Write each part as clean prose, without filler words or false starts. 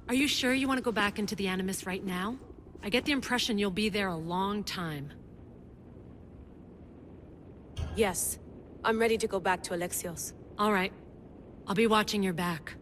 Are you sure you want to go back into the Animus right now? I get the impression you'll be there a long time. Yes. I'm ready to go back to Alexios. All right. I'll be watching your back.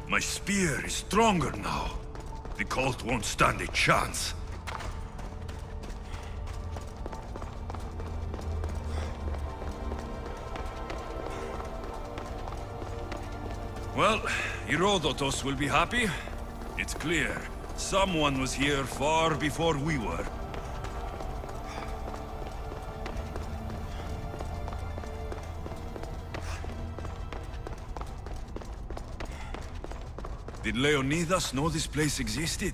My spear is stronger now. The cult won't stand a chance. Well, Herodotus will be happy. It's clear. Someone was here far before we were. Did Leonidas know this place existed?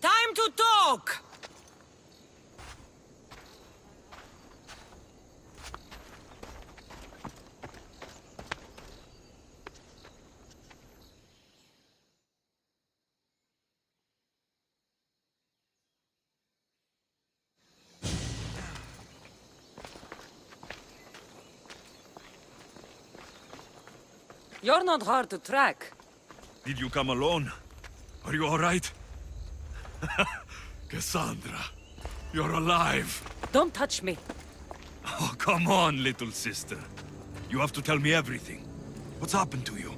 Time to talk! You're not hard to track. Did you come alone? Are you all right? Cassandra, you're alive. Don't touch me. Oh, come on, little sister. You have to tell me everything. What's happened to you?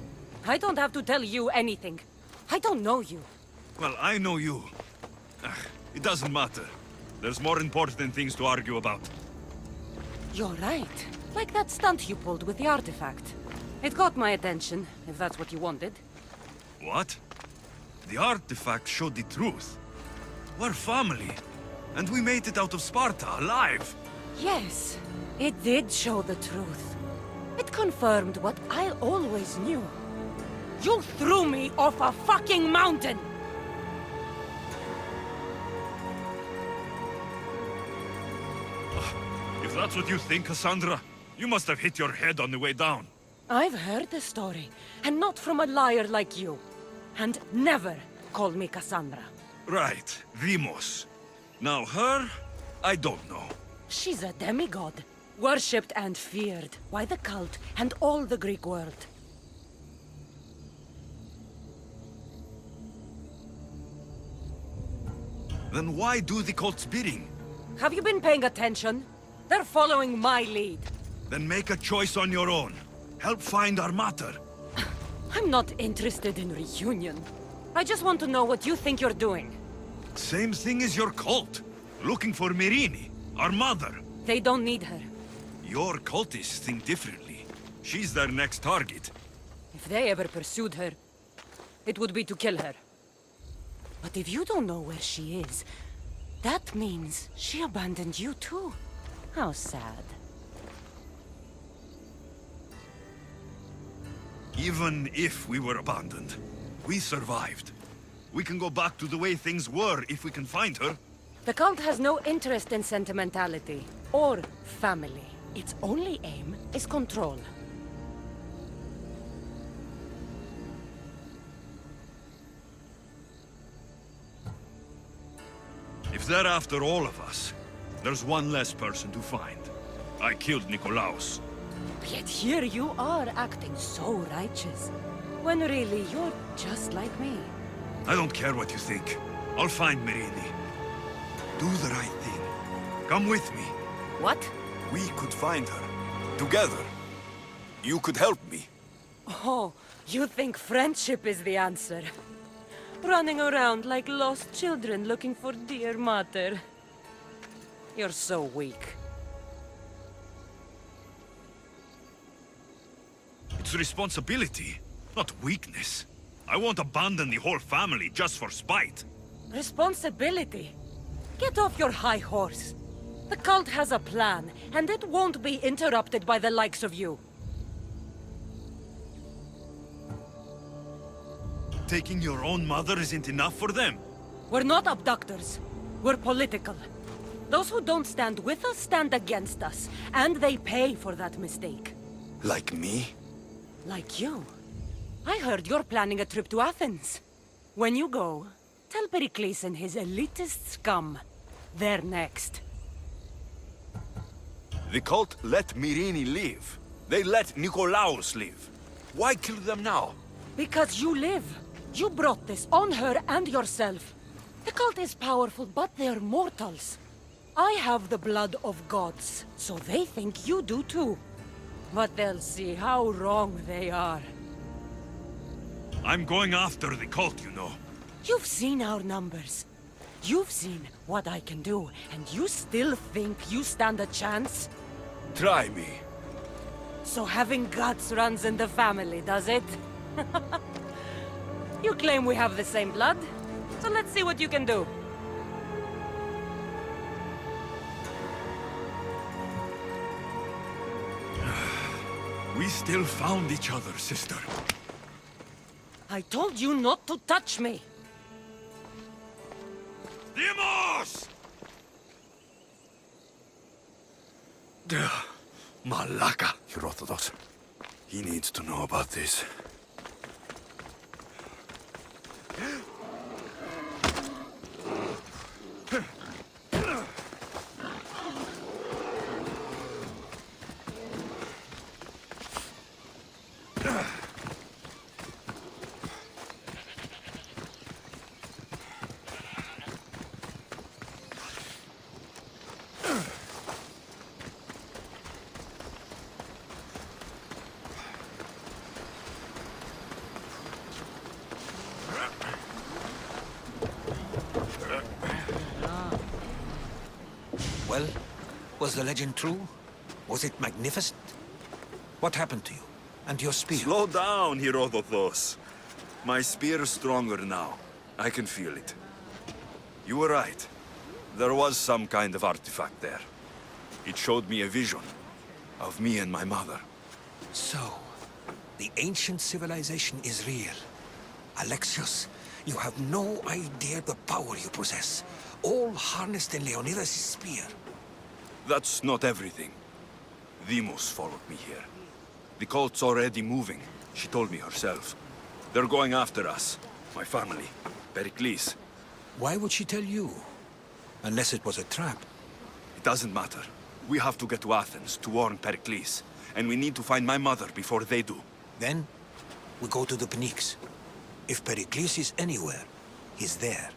I don't have to tell you anything. I don't know you. Well, I know you. It doesn't matter. There's more important things to argue about. You're right. Like that stunt you pulled with the artifact. It got my attention, if that's what you wanted. What? The artifact showed the truth. We're family. And we made it out of Sparta, alive. Yes, it did show the truth. It confirmed what I always knew. You threw me off a fucking mountain! If that's what you think, Cassandra, you must have hit your head on the way down. I've heard the story, and not from a liar like you. And never call me Cassandra. Right, Demos. Now her, I don't know. She's a demigod, worshipped and feared by the cult and all the Greek world. Then why do the cult's bidding? Have you been paying attention? They're following my lead. Then make a choice on your own. Help find our mater. I'm not interested in reunion. I just want to know what you think you're doing. Same thing as your cult. Looking for Myrrine, our mother. They don't need her. Your cultists think differently. She's their next target. If they ever pursued her, it would be to kill her. But if you don't know where she is, that means she abandoned you too. How sad. Even if we were abandoned, we survived. We can go back to the way things were if we can find her. The cult has no interest in sentimentality or family. Its only aim is control. If they're after all of us, there's one less person to find. I killed Nikolaos. Yet here you are acting so righteous, when really you're just like me. I don't care what you think. I'll find Myrini. Do the right thing. Come with me. What? We could find her. Together. You could help me. Oh, you think friendship is the answer? Running around like lost children looking for dear mother. You're so weak. It's responsibility, not weakness. I won't abandon the whole family just for spite. Responsibility? Get off your high horse. The cult has a plan, and it won't be interrupted by the likes of you. Taking your own mother isn't enough for them. We're not abductors. We're political. Those who don't stand with us stand against us, and they pay for that mistake. Like me? Like you. I heard you're planning a trip to Athens. When you go, tell Pericles and his elitist scum. They're next. The cult let Myrini live. They let Nikolaos live. Why kill them now? Because you live. You brought this on her and yourself. The cult is powerful, but they're mortals. I have the blood of gods, so they think you do too. But they'll see how wrong they are. I'm going after the cult, you know. You've seen our numbers. You've seen what I can do, and you still think you stand a chance? Try me. So having guts runs in the family, does it? You claim we have the same blood, so let's see what you can do. We still found each other, sister. I told you not to touch me! Demos! Malaka. Herodotus. He needs to know about this. Well, was the legend true? Was it magnificent? What happened to you? And your spear? Slow down, Herodotus. My spear is stronger now. I can feel it. You were right. There was some kind of artifact there. It showed me a vision of me and my mother. So, the ancient civilization is real. Alexios, you have no idea the power you possess. All harnessed in Leonidas' spear. That's not everything. Demos followed me here. The cult's already moving. She told me herself. They're going after us. My family. Pericles. Why would she tell you? Unless it was a trap. It doesn't matter. We have to get to Athens to warn Pericles. And we need to find my mother before they do. Then, we go to the Pnyx. If Pericles is anywhere, he's there.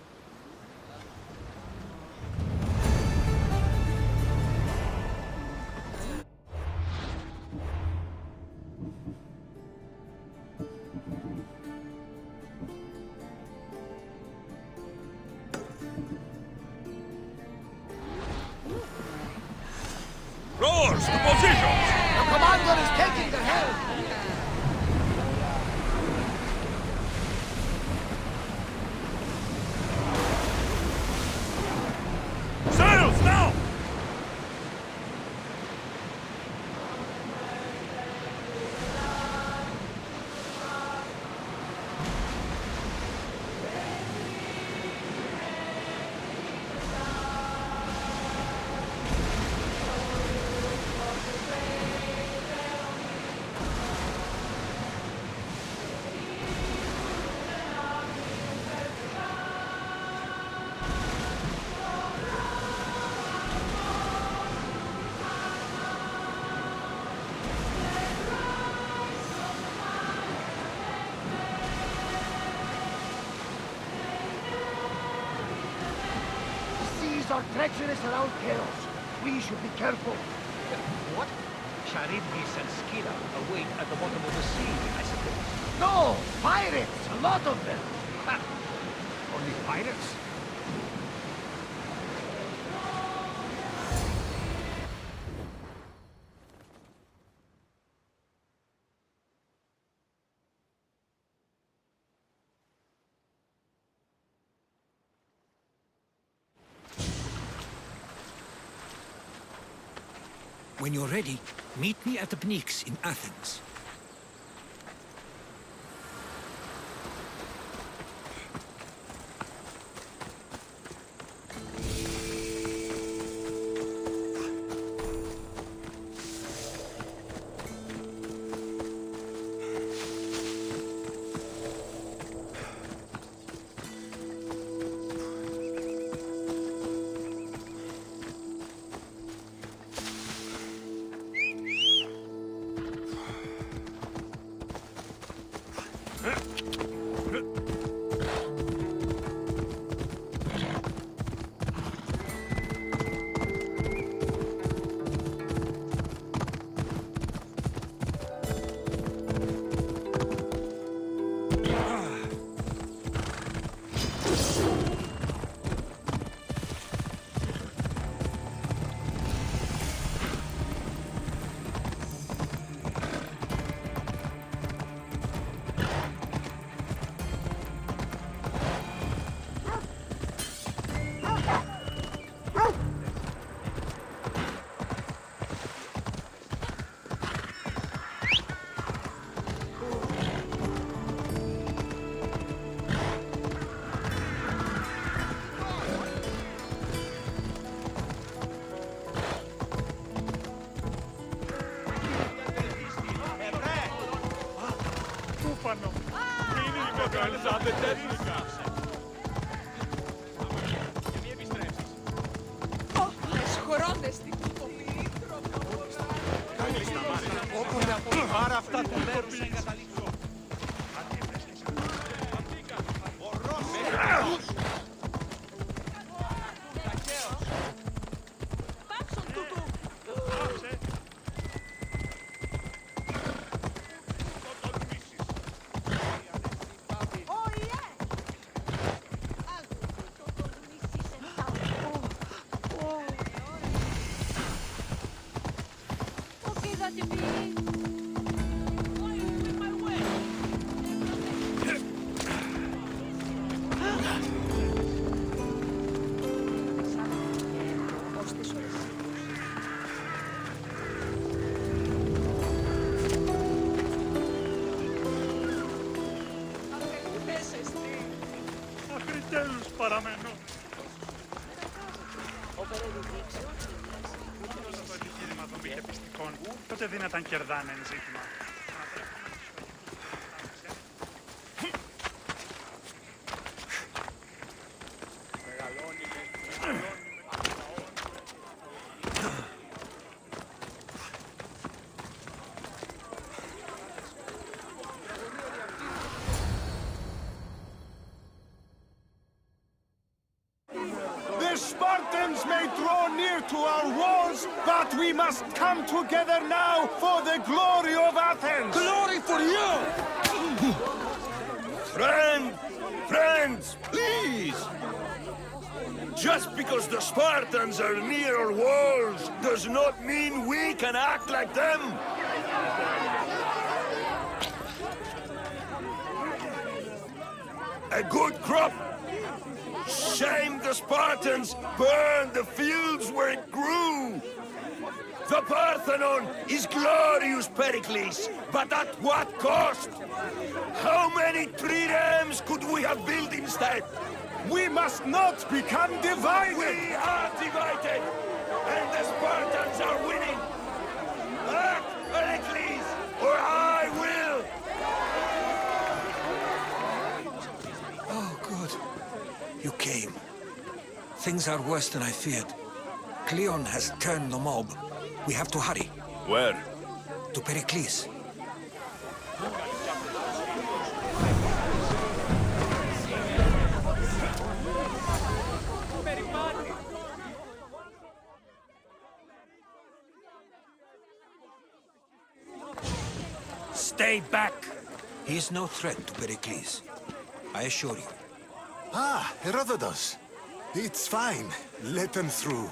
Rowers, to positions! The commander is taking the helm! are treacherous around chaos. We should be careful. What? Charybdis and Scylla await at the bottom of the sea, I suppose. No! Pirates! A lot of them! Ha! Only pirates? When you're ready, meet me at the Pnyx in Athens. Άρα αυτά το μέρος Τέλους παραμένω. Όταν το επιχείρημα των πιστικών, τότε δυνατάν κερδάνε εν ζήτημα. The Spartans may draw near to our walls, but we must come together now for the glory of Athens! Glory for you! Friends, please! Just because the Spartans are near our walls does not mean we can act like them! A good crop! Shame the Spartans burned the fields where it grew! The Parthenon is glorious, Pericles, but at what cost? How many triremes could we have built instead? We must not become divided! We are divided, and the Spartans are winning! Act, Pericles, or I will! Oh, good. You came. Things are worse than I feared. Cleon has turned the mob. We have to hurry. Where? To Pericles. Stay back! He is no threat to Pericles. I assure you. Ah, Herodotus. It's fine. Let them through.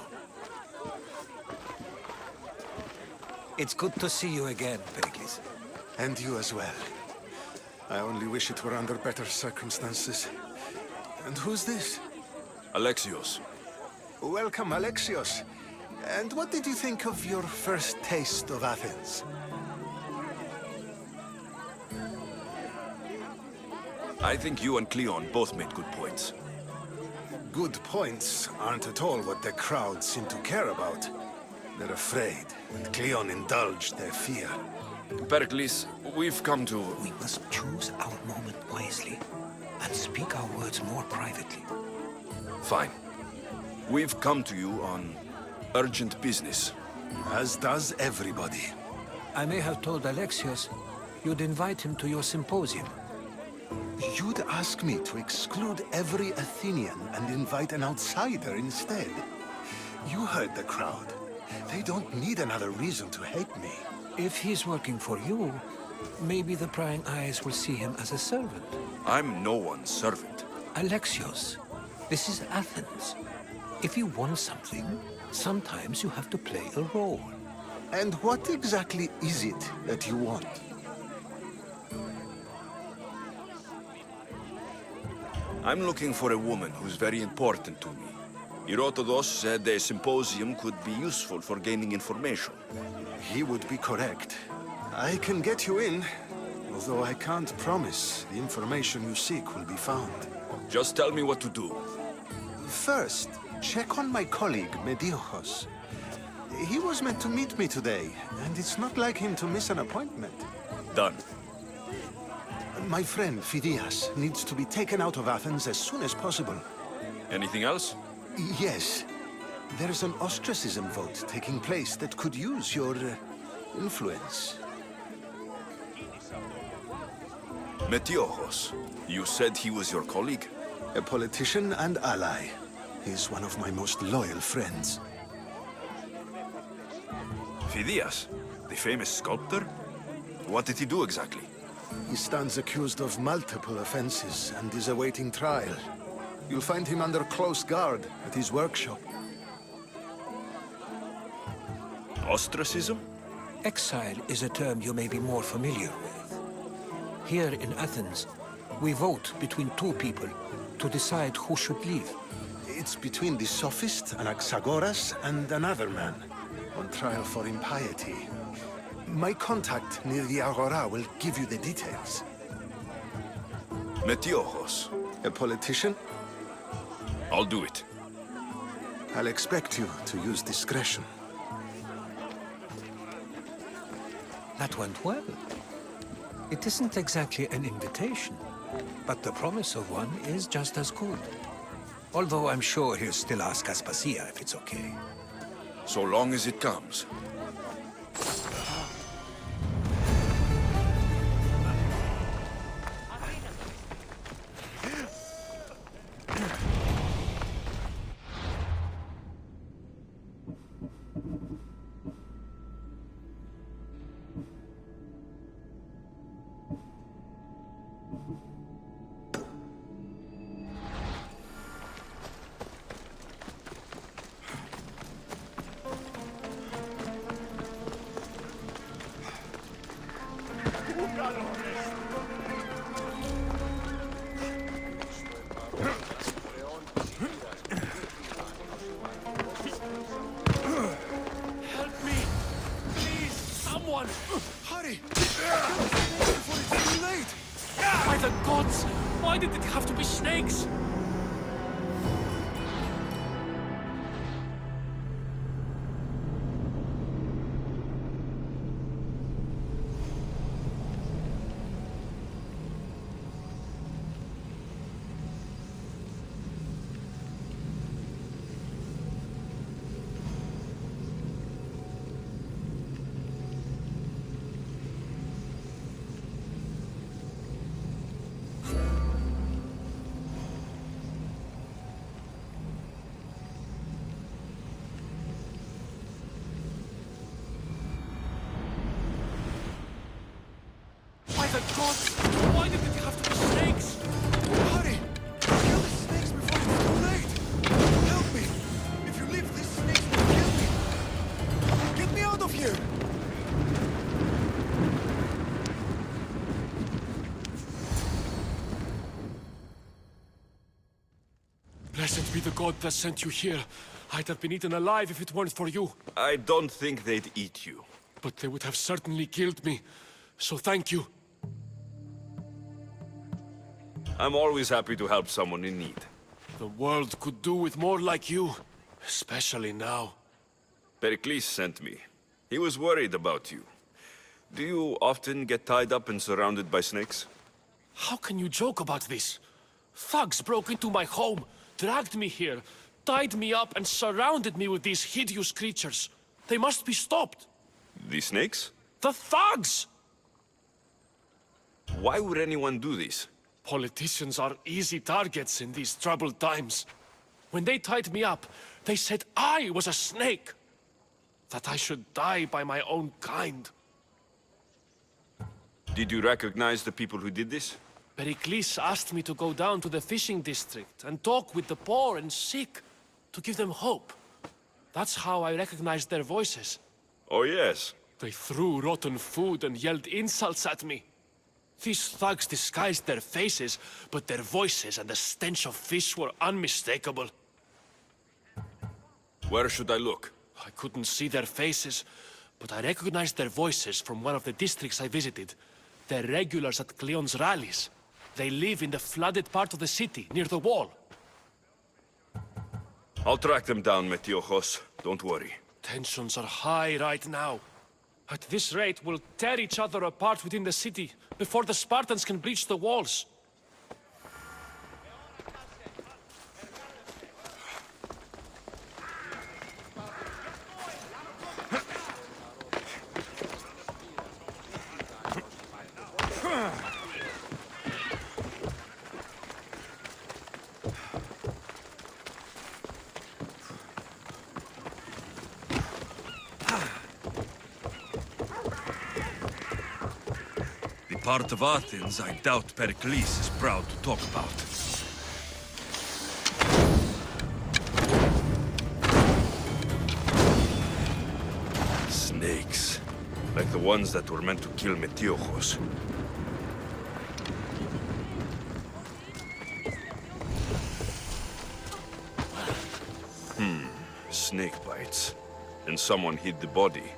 It's good to see you again, Pericles. And you as well. I only wish it were under better circumstances. And who's this? Alexios. Welcome, Alexios. And what did you think of your first taste of Athens? I think you and Cleon both made good points. Good points aren't at all what the crowd seem to care about. They're afraid, and Cleon indulged their fear. Pericles, we've come to... We must choose our moment wisely, and speak our words more privately. Fine. We've come to you on urgent business. As does everybody. I may have told Alexios you'd invite him to your symposium. You'd ask me to exclude every Athenian and invite an outsider instead. You heard the crowd. They don't need another reason to hate me. If he's working for you, maybe the prying eyes will see him as a servant. I'm no one's servant. Alexios, this is Athens. If you want something, sometimes you have to play a role. And what exactly is it that you want? I'm looking for a woman who's very important to me. Herodotus said a symposium could be useful for gaining information. He would be correct. I can get you in, although I can't promise the information you seek will be found. Just tell me what to do. First, check on my colleague, Mediochos. He was meant to meet me today, and it's not like him to miss an appointment. Done. My friend, Phidias, needs to be taken out of Athens as soon as possible. Anything else? Yes. There's an ostracism vote taking place that could use your influence. Metiochos. You said he was your colleague? A politician and ally. He's one of my most loyal friends. Phidias, the famous sculptor? What did he do exactly? He stands accused of multiple offenses and is awaiting trial. You'll find him under close guard at his workshop. Ostracism? Exile is a term you may be more familiar with. Here in Athens, we vote between two people to decide who should leave. It's between the sophist Anaxagoras and another man, on trial for impiety. My contact near the Agora will give you the details. Metiochos. A politician? I'll do it. I'll expect you to use discretion. That went well. It isn't exactly an invitation, but the promise of one is just as good. Although I'm sure he'll still ask Aspasia if it's okay. So long as it comes. The gods! Why did it have to be snakes? Hurry! Kill the snakes before it's too late! Help me! If you leave, these snakes will kill me! Get me out of here! Blessed be the god that sent you here. I'd have been eaten alive if it weren't for you. I don't think they'd eat you. But they would have certainly killed me. So thank you. I'm always happy to help someone in need. The world could do with more like you. Especially now. Pericles sent me. He was worried about you. Do you often get tied up and surrounded by snakes? How can you joke about this? Thugs broke into my home, dragged me here, tied me up and surrounded me with these hideous creatures. They must be stopped. The snakes? The thugs! Why would anyone do this? Politicians are easy targets in these troubled times. When they tied me up, they said I was a snake. That I should die by my own kind. Did you recognize the people who did this? Pericles asked me to go down to the fishing district and talk with the poor and sick, to give them hope. That's how I recognized their voices. Oh yes. They threw rotten food and yelled insults at me. These thugs disguised their faces, but their voices and the stench of fish were unmistakable. Where should I look? I couldn't see their faces, but I recognized their voices from one of the districts I visited. They're regulars at Cleon's rallies. They live in the flooded part of the city, near the wall. I'll track them down, Metiojos. Don't worry. Tensions are high right now. At this rate, we'll tear each other apart within the city, before the Spartans can breach the walls. Part of Athens I doubt Pericles is proud to talk about. Snakes. Like the ones that were meant to kill Metiojos. Snake bites. And someone hid the body.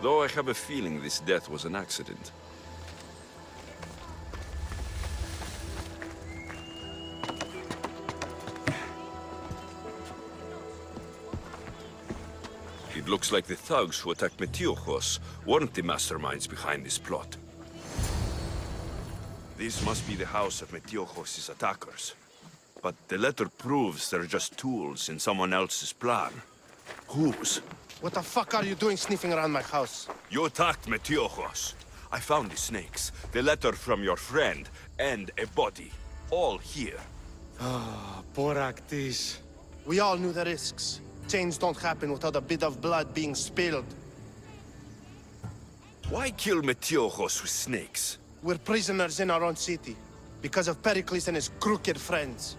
Though I have a feeling this death was an accident. It looks like the thugs who attacked Metiojos weren't the masterminds behind this plot. This must be the house of Metiojos' attackers. But the letter proves they're just tools in someone else's plan. Whose? What the fuck are you doing sniffing around my house? You attacked Metiojos. I found the snakes, the letter from your friend, and a body. All here. Poor Actis. We all knew the risks. Change don't happen without a bit of blood being spilled. Why kill Metiojos with snakes? We're prisoners in our own city, because of Pericles and his crooked friends.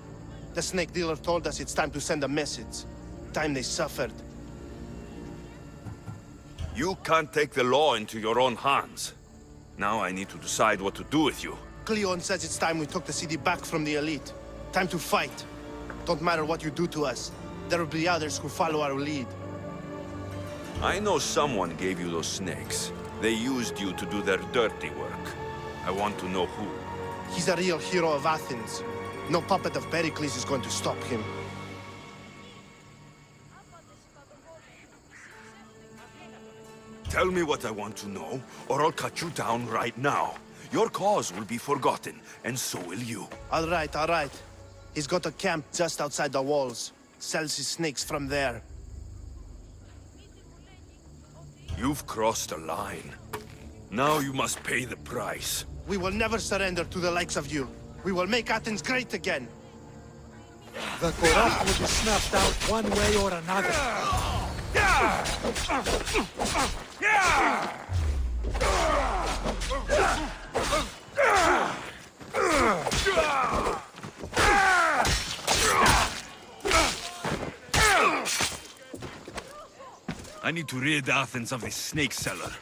The snake dealer told us it's time to send a message. Time they suffered. You can't take the law into your own hands. Now I need to decide what to do with you. Cleon says it's time we took the city back from the elite. Time to fight. Don't matter what you do to us. There will be others who follow our lead. I know someone gave you those snakes. They used you to do their dirty work. I want to know who. He's a real hero of Athens. No puppet of Pericles is going to stop him. Tell me what I want to know, or I'll cut you down right now. Your cause will be forgotten, and so will you. All right, all right. He's got a camp just outside the walls. Sells his snakes from there. You've crossed a line. Now you must pay the price. We will never surrender to the likes of you. We will make Athens great again. The corrupt will be snuffed out one way or another. I need to rid Athens of this snake seller.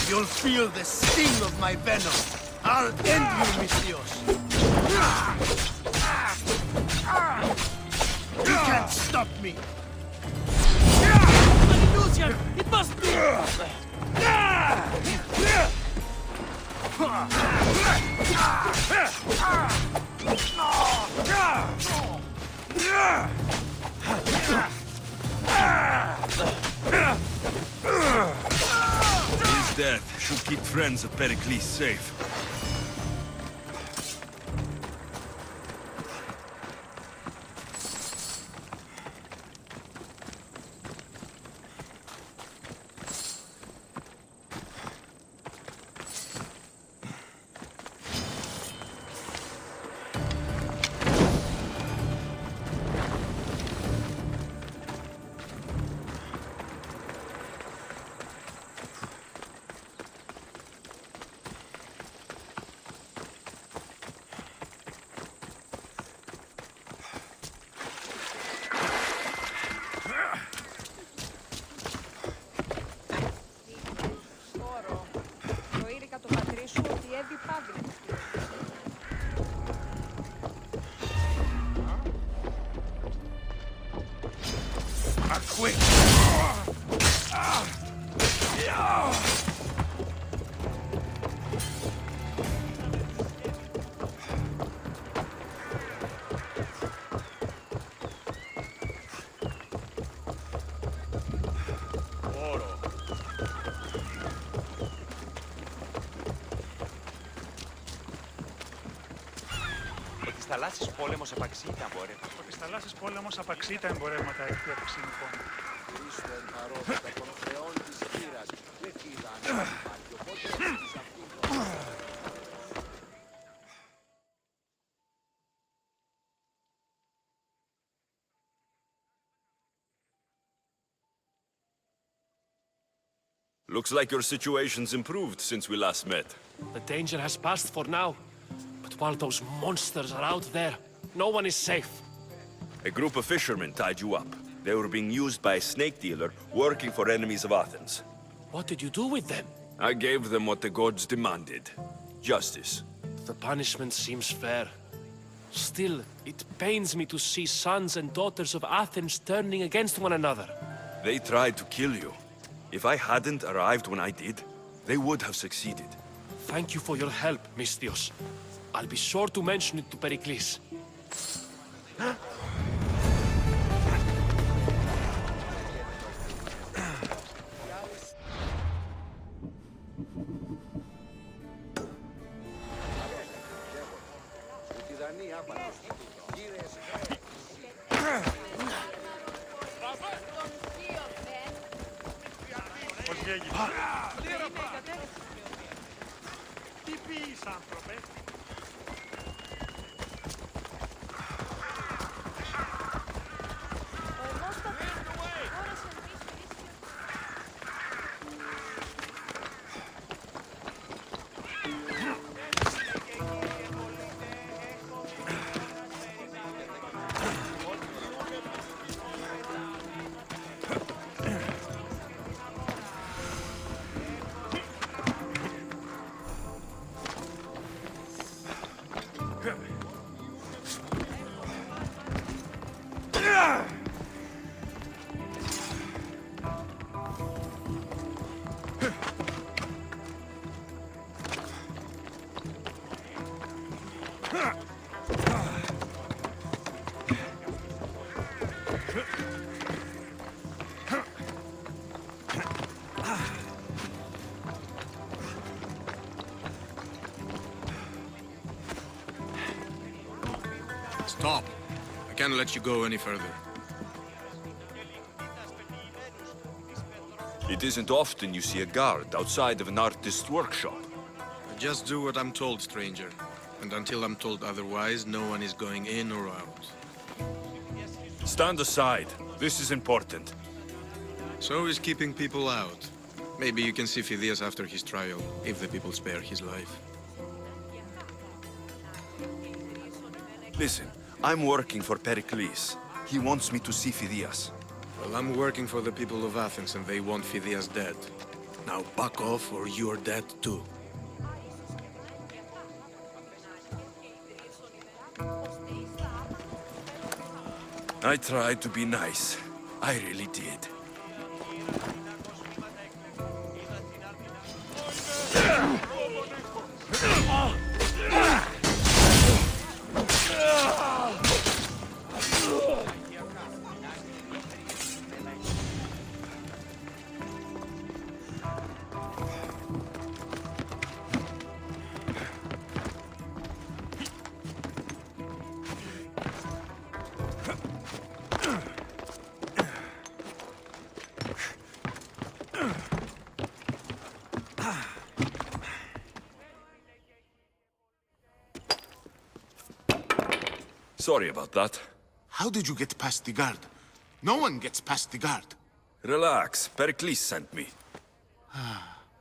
You'll feel the sting of my venom. I'll end you, Misthios. You can't stop me. An illusion! It must be! His death should keep friends of Pericles safe. Quick! Ότι στις θαλάσσιες πόλεμος απαξεί τα εμπορεύματα. Ότι στις θαλάσσιες πόλεμος απαξεί τα εμπορεύματα εκ Ευξήνικων. Looks like your situation's improved since we last met. The danger has passed for now. But while those monsters are out there, no one is safe. A group of fishermen tied you up. They were being used by a snake dealer working for enemies of Athens. What did you do with them? I gave them what the gods demanded. Justice. The punishment seems fair. Still, it pains me to see sons and daughters of Athens turning against one another. They tried to kill you. If I hadn't arrived when I did, they would have succeeded. Thank you for your help, Misthios. I'll be sure to mention it to Pericles. Πώς γέγει. Τι πεις, άνθρωπε. can't let you go any further. It isn't often you see a guard outside of an artist's workshop. I just do what I'm told, stranger. And until I'm told otherwise, no one is going in or out. Stand aside. This is important. So is keeping people out. Maybe you can see Phidias after his trial, if the people spare his life. Listen, I'm working for Pericles. He wants me to see Phidias. Well, I'm working for the people of Athens, and they want Phidias dead. Now back off, or you're dead too. I tried to be nice. I really did. Sorry about that. How did you get past the guard? No one gets past the guard. Relax. Pericles sent me.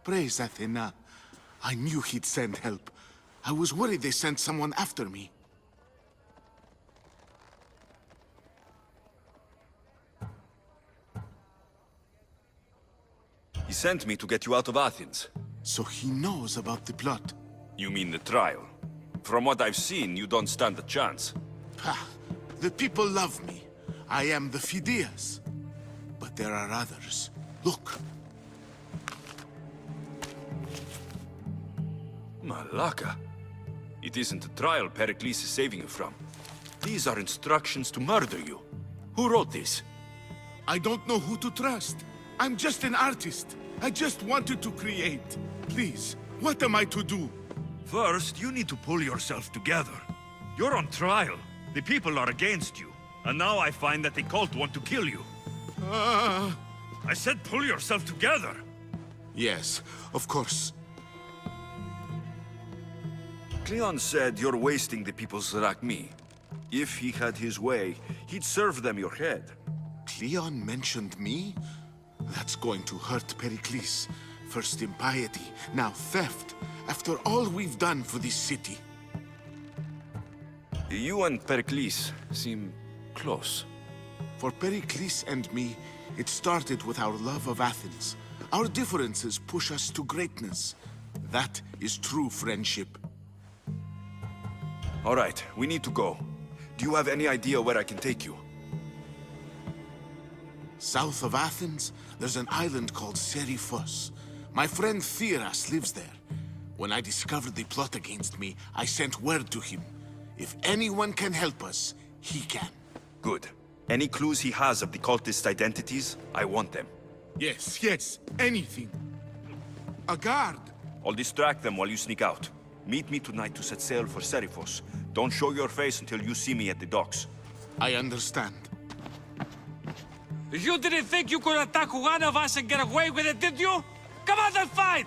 Praise Athena. I knew he'd send help. I was worried they sent someone after me. He sent me to get you out of Athens. So he knows about the plot. You mean the trial? From what I've seen, you don't stand a chance. Ha! The people love me. I am the Phidias. But there are others. Look. Malaka. It isn't the trial Pericles is saving you from. These are instructions to murder you. Who wrote this? I don't know who to trust. I'm just an artist. I just wanted to create. Please, what am I to do? First, you need to pull yourself together. You're on trial. The people are against you. And now I find that the cult want to kill you. I said pull yourself together. Yes, of course. Cleon said you're wasting the people's Zrakmi. If he had his way, he'd serve them your head. Cleon mentioned me? That's going to hurt Pericles. First impiety, now theft. After all we've done for this city. You and Pericles seem close. For Pericles and me, it started with our love of Athens. Our differences push us to greatness. That is true friendship. All right, we need to go. Do you have any idea where I can take you? South of Athens, there's an island called Seriphos. My friend Theras lives there. When I discovered the plot against me, I sent word to him. If anyone can help us, he can. Good. Any clues he has of the cultist identities, I want them. Yes, anything. A guard! I'll distract them while you sneak out. Meet me tonight to set sail for Seriphos. Don't show your face until you see me at the docks. I understand. You didn't think you could attack one of us and get away with it, did you? Come on and fight!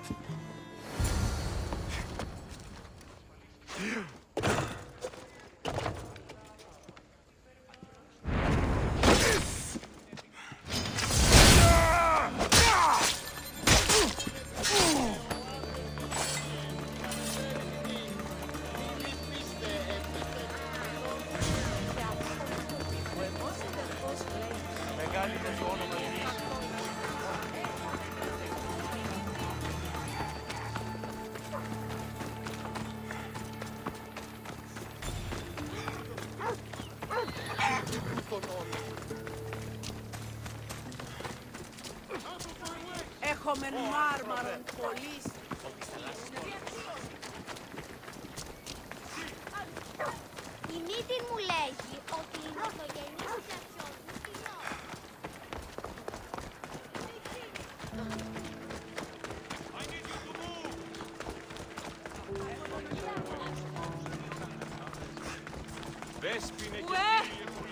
Έχομεν μάρμαρον πολλής. Η μύτη μου λέγει ότι η πρωτογενής αξιών του Δέσποινε και κύριε μου.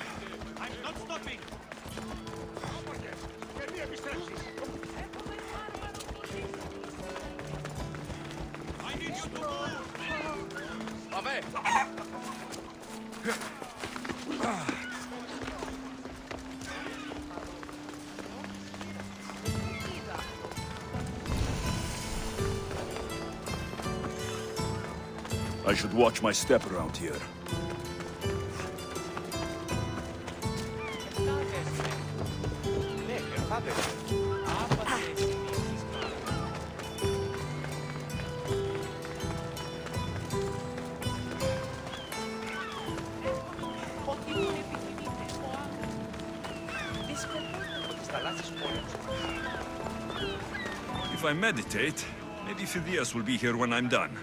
should watch my step around here. If I meditate, maybe Phidias will be here when I'm done.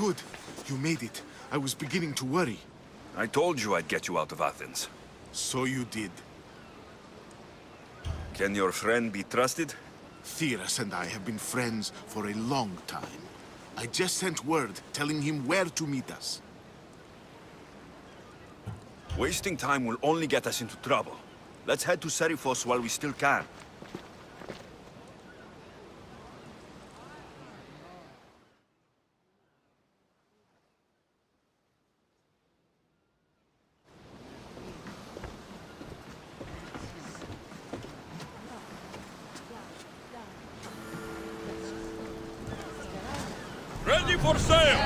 Good. You made it. I was beginning to worry. I told you I'd get you out of Athens. So you did. Can your friend be trusted? Theras and I have been friends for a long time. I just sent word telling him where to meet us. Wasting time will only get us into trouble. Let's head to Seriphos while we still can. Ready for sail!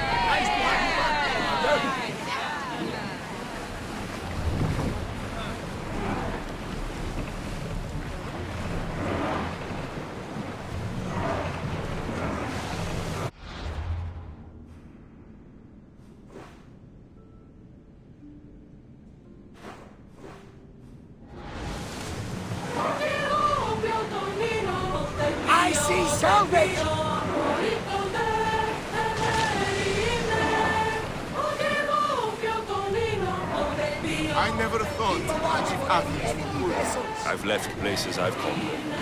I see salvage! I never thought if Athens would work. I've left places I've called home.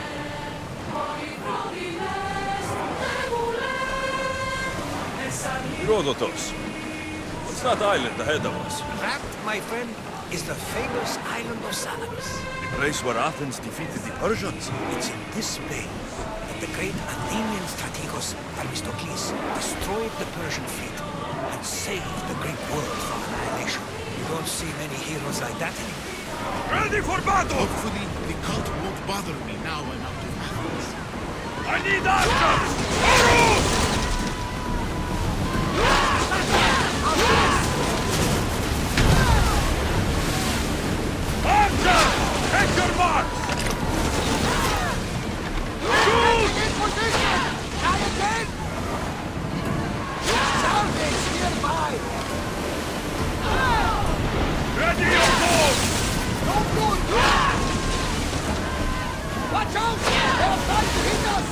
Herodotus, what's that island ahead of us? That, my friend, is the famous island of Salamis. The place where Athens defeated the Persians? It's in this bay that the great Athenian strategos Themistocles destroyed the Persian fleet and saved the great world from annihilation. You don't see many heroes like that anymore. Ready for battle! Hopefully, the cult won't bother me now I'm out of Athens. I need archers! Arrows! Archers! Take your marks! Shoot! In position! Try again! Salvage nearby! Ready your bows! No good! Watch out! They're trying to hit us!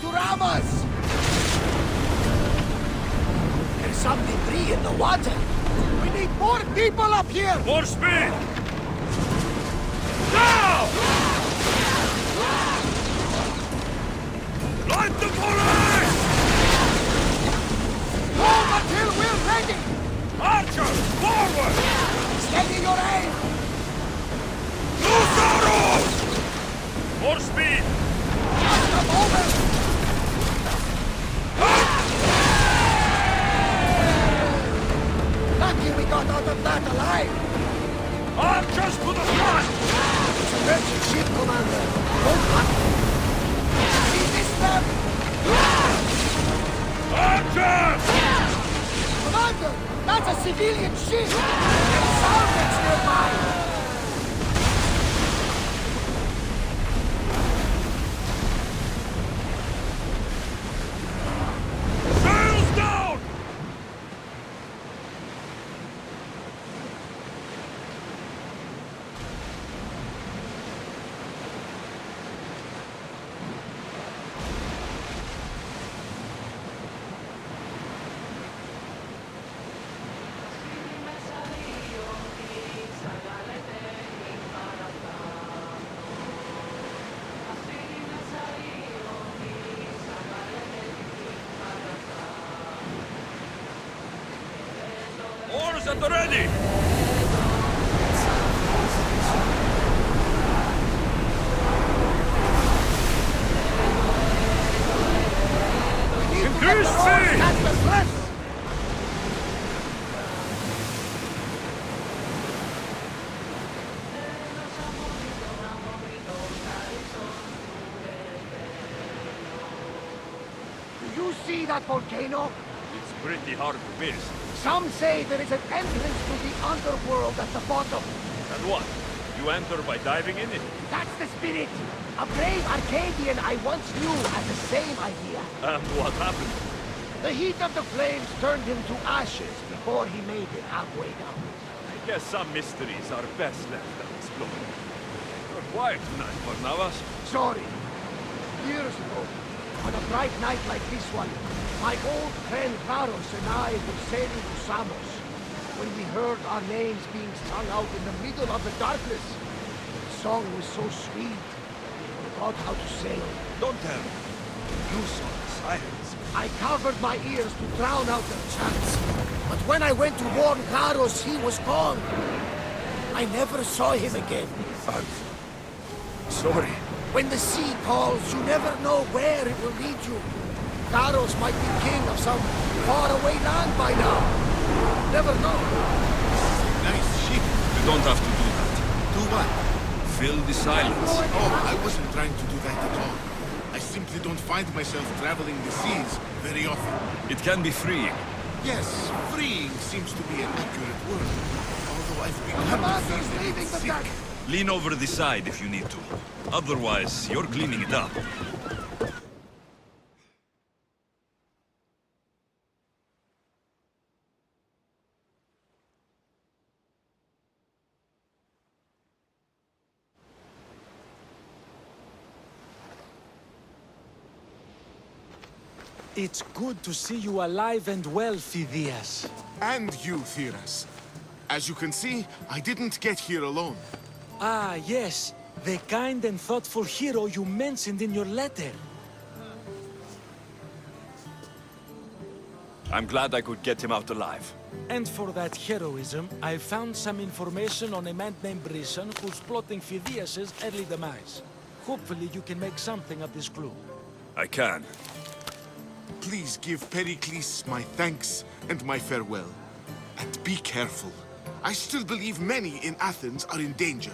to ram us! There's some debris in the water. We need more people up here! More speed! Now! Light the police! Hold until we're ready! Archers, forward! Steady your aim! Loose arrows! More speed! Just a moment! Lucky we got out of that alive! Archers to the front! It's a merchant ship, Commander! Don't run! See this map? Archers! Commander! That's a civilian ship! There's salvage nearby! Sails down! Oars at the ready! Increase speed! Catch the press! Do you see that volcano? It's pretty hard to miss. Some say there is an entrance to the underworld at the bottom. And what? You enter by diving in it? That's the spirit! A brave Arcadian I once knew had the same idea. And what happened? The heat of the flames turned him to ashes before he made it halfway down. I guess some mysteries are best left unexplored. You're quiet tonight, Barnabas. Sorry. Years ago, on a bright night like this one, my old friend Varos and I were sailing to Samos when we heard our names being sung out in the middle of the darkness. The song was so sweet, we forgot how to sail. Don't tell me. You saw the sirens. I covered my ears to drown out their chants. But when I went to warn Varos, he was gone. I never saw him again. I'm sorry. When the sea calls, you never know where it will lead you. Varos might be king of some faraway land by now. Never know. Nice ship. You don't have to do that. Do what? Fill the silence. Oh, I wasn't trying to do that at all. I simply don't find myself traveling the seas very often. It can be freeing. Yes, freeing seems to be an accurate word. Although I've begun to feel a bit sick. Lean over the side if you need to. Otherwise, you're cleaning it up. It's good to see you alive and well, Phidias. And you, Theras. As you can see, I didn't get here alone. Ah, yes. The kind and thoughtful hero you mentioned in your letter. I'm glad I could get him out alive. And for that heroism, I found some information on a man named Brisson who's plotting Phidias' early demise. Hopefully you can make something of this clue. I can. Please give Pericles my thanks and my farewell. And be careful. I still believe many in Athens are in danger.